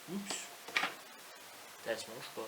Oups. Ça se mange pas.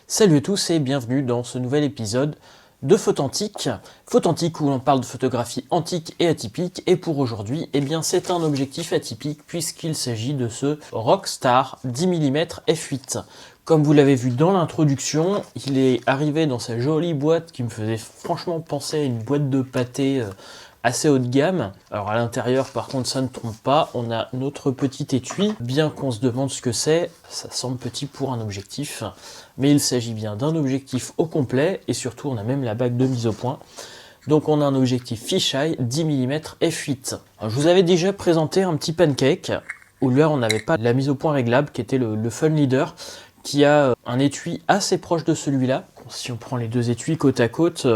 Salut à tous et bienvenue dans ce nouvel épisode de Photantique. Photantique où l'on parle de photographie antique et atypique. Et pour aujourd'hui, eh bien c'est un objectif atypique puisqu'il s'agit de ce Rockstar 10 mm f8. Comme vous l'avez vu dans l'introduction, il est arrivé dans sa jolie boîte qui me faisait franchement penser à une boîte de pâté assez haut de gamme. Alors à l'intérieur par contre ça ne trompe pas, on a notre petit étui, bien qu'on se demande ce que c'est, ça semble petit pour un objectif, mais il s'agit bien d'un objectif au complet, et surtout on a même la bague de mise au point. Donc on a un objectif fisheye 10 mm f8. Alors, je vous avais déjà présenté un petit pancake, où là on n'avait pas la mise au point réglable, qui était le Fun Leader, qui a un étui assez proche de celui-là. Si on prend les deux étuis côte à côte,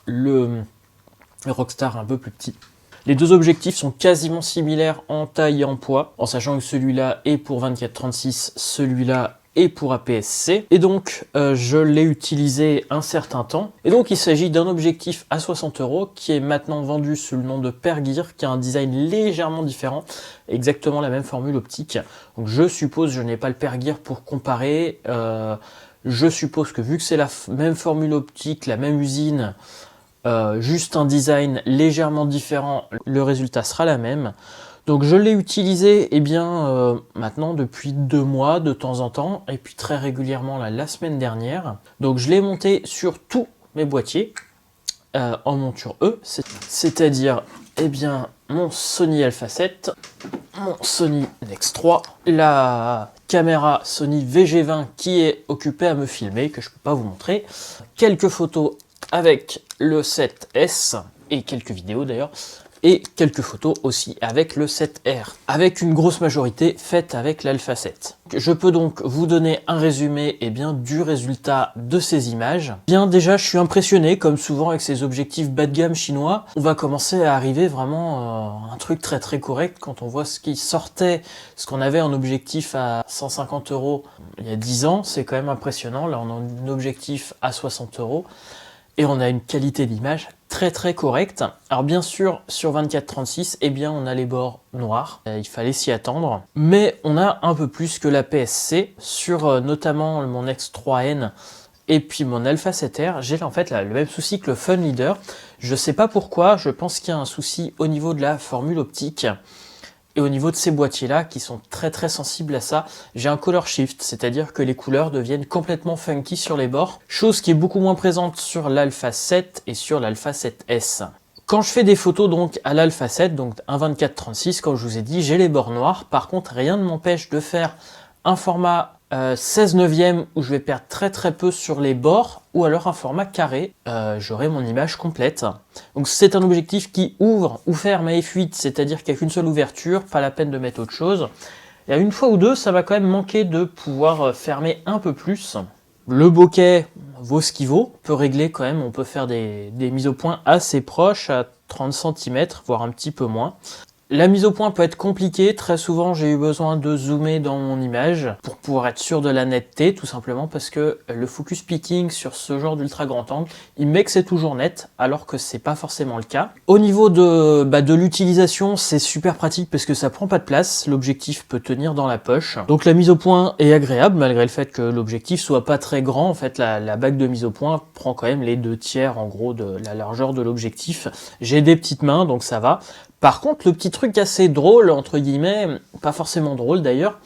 le Rockstar un peu plus petit. Les deux objectifs sont quasiment similaires en taille et en poids, en sachant que celui-là est pour 24-36, celui-là est pour APS-C. Et donc, je l'ai utilisé un certain temps. Et donc, il s'agit d'un objectif à 60 € qui est maintenant vendu sous le nom de Pergear, qui a un design légèrement différent, exactement la même formule optique. Donc, je suppose, je n'ai pas le Pergear pour comparer. Je suppose que vu que c'est la même formule optique, la même usine, juste un design légèrement différent, le résultat sera la même. Donc je l'ai utilisé maintenant depuis 2 mois de temps en temps, et puis très régulièrement la semaine dernière. Donc je l'ai monté sur tous mes boîtiers en monture E, c'est-à-dire mon Sony Alpha 7, mon Sony Nex 3, la caméra Sony VG20 qui est occupée à me filmer, que je ne peux pas vous montrer, quelques photos avec le 7S, et quelques vidéos d'ailleurs, et quelques photos aussi avec le 7R, avec une grosse majorité faite avec l'Alpha 7. Je peux donc vous donner un résumé du résultat de ces images. Déjà, je suis impressionné, comme souvent avec ces objectifs bas de gamme chinois. On va commencer à arriver vraiment à un truc très très correct quand on voit ce qui sortait, ce qu'on avait en objectif à 150 € il y a 10 ans. C'est quand même impressionnant. Là, on a un objectif à 60 €. Et on a une qualité d'image très très correcte. Alors bien sûr, sur 24-36, on a les bords noirs. Il fallait s'y attendre. Mais on a un peu plus que la PSC sur notamment mon X3N et puis mon Alpha 7R. J'ai en fait le même souci que le Fun Leader. Je sais pas pourquoi, je pense qu'il y a un souci au niveau de la formule optique. Et au niveau de ces boîtiers-là, qui sont très très sensibles à ça, j'ai un color shift, c'est-à-dire que les couleurs deviennent complètement funky sur les bords, chose qui est beaucoup moins présente sur l'Alpha 7 et sur l'Alpha 7S. Quand je fais des photos donc à l'Alpha 7, donc un 24-36, comme je vous ai dit, j'ai les bords noirs. Par contre, rien ne m'empêche de faire un format 16/9 où je vais perdre très très peu sur les bords, ou alors un format carré, j'aurai mon image complète. Donc c'est un objectif qui ouvre ou ferme à f8, c'est-à-dire qu'il n'y a qu'une seule ouverture, pas la peine de mettre autre chose. Et à une fois ou deux, ça va quand même manquer de pouvoir fermer un peu plus. Le bokeh vaut ce qu'il vaut, on peut régler quand même, on peut faire des mises au point assez proches, à 30 cm, voire un petit peu moins. La mise au point peut être compliquée, très souvent j'ai eu besoin de zoomer dans mon image pour pouvoir être sûr de la netteté, tout simplement parce que le focus picking sur ce genre d'ultra grand angle, il met que c'est toujours net, alors que c'est pas forcément le cas. Au niveau de l'utilisation, c'est super pratique parce que ça prend pas de place, l'objectif peut tenir dans la poche. Donc la mise au point est agréable, malgré le fait que l'objectif soit pas très grand. En fait, la bague de mise au point prend quand même les 2/3 en gros de la largeur de l'objectif. J'ai des petites mains, donc ça va. Par contre, le petit truc assez drôle, entre guillemets, pas forcément drôle d'ailleurs,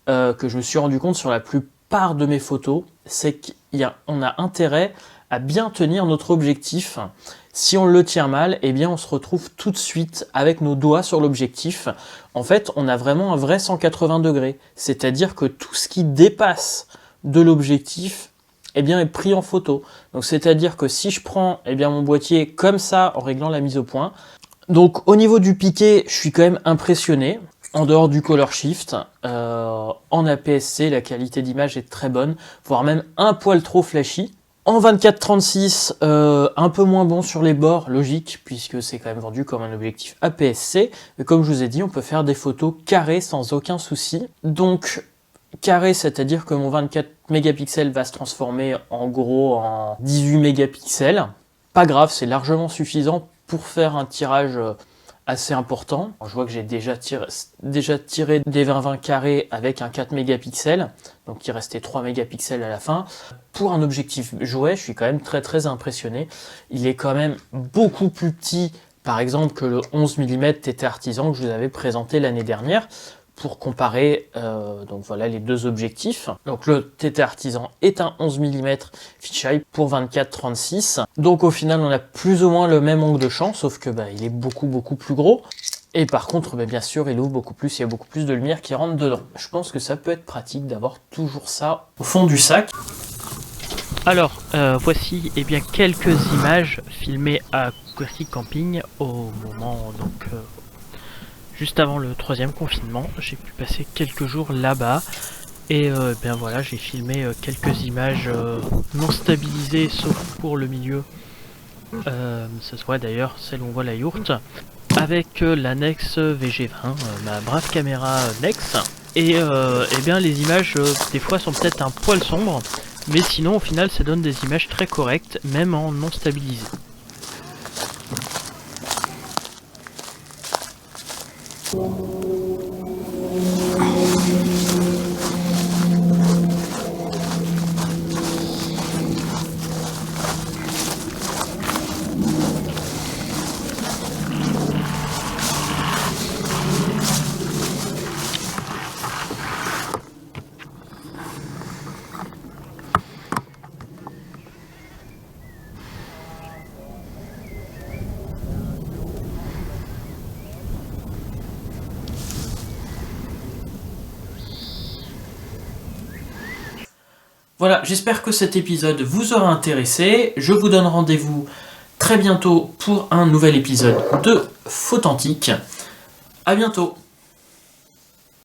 que je me suis rendu compte sur la plupart de mes photos, c'est qu'on a intérêt à bien tenir notre objectif. Si on le tient mal, on se retrouve tout de suite avec nos doigts sur l'objectif. En fait, on a vraiment un vrai 180 degrés. C'est-à-dire que tout ce qui dépasse de l'objectif est pris en photo. Donc c'est-à-dire que si je prends mon boîtier comme ça en réglant la mise au point, donc au niveau du piqué, je suis quand même impressionné. En dehors du color shift, en APS-C, la qualité d'image est très bonne, voire même un poil trop flashy. En 24-36, un peu moins bon sur les bords, logique, puisque c'est quand même vendu comme un objectif APS-C. Mais comme je vous ai dit, on peut faire des photos carrées sans aucun souci. Donc carré, c'est-à-dire que mon 24 mégapixels va se transformer en gros en 18 mégapixels. Pas grave, c'est largement suffisant pour faire un tirage assez important. Je vois que j'ai déjà tiré des 20-20 carrés avec un 4 mégapixels, donc il restait 3 mégapixels à la fin. Pour un objectif jouet, je suis quand même très impressionné. Il est quand même beaucoup plus petit, par exemple, que le 11 mm TT Artisan que je vous avais présenté l'année dernière. Pour comparer, donc voilà les deux objectifs. Donc le TT Artisan est un 11 mm fisheye pour 24-36. Donc au final on a plus ou moins le même angle de champ, sauf que il est beaucoup plus gros. Et par contre, bien sûr, il ouvre beaucoup plus, il y a beaucoup plus de lumière qui rentre dedans. Je pense que ça peut être pratique d'avoir toujours ça au fond du sac. Alors, voici quelques images filmées à Quercy Camping au moment juste avant le 3e confinement. J'ai pu passer quelques jours là-bas et voilà, j'ai filmé quelques images non stabilisées sauf pour le milieu. Ce soit d'ailleurs celle où on voit la yourte avec la Nex VG20, ma brave caméra Nex. Et les images des fois sont peut-être un poil sombres, mais sinon au final ça donne des images très correctes, même en non stabilisé. Voilà, j'espère que cet épisode vous aura intéressé. Je vous donne rendez-vous très bientôt pour un nouvel épisode de Photantique. À bientôt.